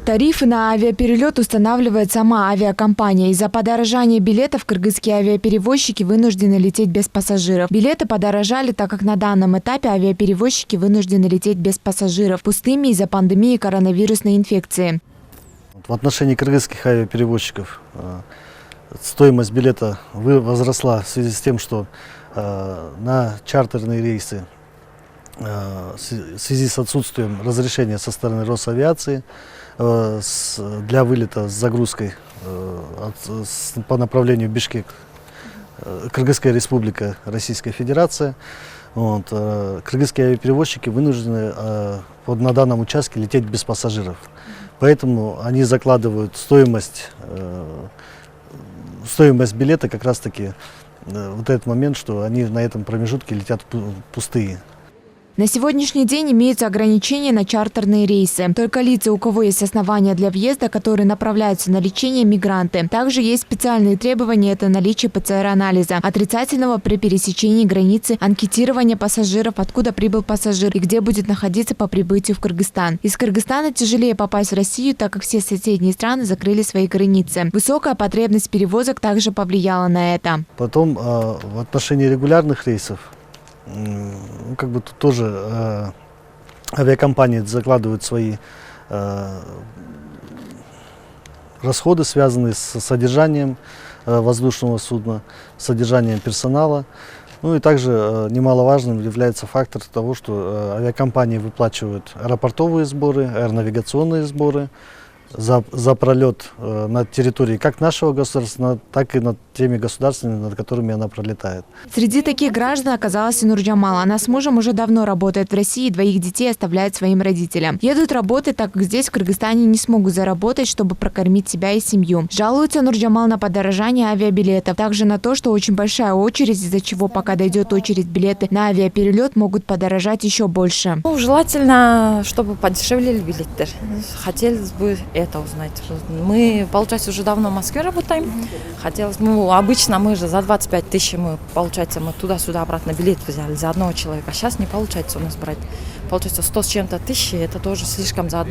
Тарифы на авиаперелет устанавливает сама авиакомпания. Из-за подорожания билетов кыргызские авиаперевозчики вынуждены лететь без пассажиров. Билеты подорожали, так как на данном этапе авиаперевозчики вынуждены лететь без пассажиров, пустыми из-за пандемии коронавирусной инфекции. В отношении кыргызских авиаперевозчиков стоимость билета возросла в связи с тем, что на чартерные рейсы в связи с отсутствием разрешения со стороны Росавиации для вылета с загрузкой по направлению Бишкек, Кыргызская республика, Российская Федерация. Кыргызские авиаперевозчики вынуждены на данном участке лететь без пассажиров. Поэтому они закладывают стоимость билета как раз таки вот этот момент, что они на этом промежутке летят пустые. На сегодняшний день имеются ограничения на чартерные рейсы. Только лица, у кого есть основания для въезда, которые направляются на лечение, мигранты. Также есть специальные требования – это наличие ПЦР-анализа, отрицательного при пересечении границы, анкетирование пассажиров, откуда прибыл пассажир и где будет находиться по прибытию в Кыргызстан. Из Кыргызстана тяжелее попасть в Россию, так как все соседние страны закрыли свои границы. Высокая потребность перевозок также повлияла на это. Потом в отношении регулярных рейсов, тут тоже авиакомпании закладывают свои расходы, связанные с содержанием воздушного судна, содержанием персонала. Ну и также немаловажным является фактор того, что авиакомпании выплачивают аэропортовые сборы, аэронавигационные сборы за пролет на территории как нашего государства, так и над теми государствами, над которыми она пролетает. Среди таких граждан оказалась и Нурджамал. Она с мужем уже давно работает в России, двоих детей оставляет своим родителям. Едут работать, так как здесь, в Кыргызстане, не смогут заработать, чтобы прокормить себя и семью. Жалуется Нурджамал на подорожание авиабилетов. Также на то, что очень большая очередь, из-за чего, пока дойдет очередь, билеты на авиаперелет могут подорожать еще больше. Желательно, чтобы подешевле билеты. Хотелось бы это узнать. Мы, получается, уже давно в Москве работаем. Хотелось бы, обычно мы же за 25 тысяч, мы туда-сюда обратно билет взяли за одного человека. А сейчас не получается у нас брать. Получается 100 с чем-то тысячи, это тоже слишком за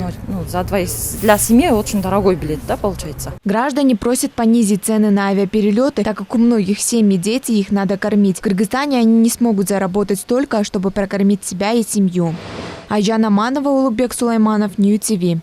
двоих. Для семьи очень дорогой билет, да, получается. Граждане просят понизить цены на авиаперелеты, так как у многих семей дети, их надо кормить. В Кыргызстане они не смогут заработать столько, чтобы прокормить себя и семью. Айжан Аманова, Улугбек Сулайманов, Нью ТВ.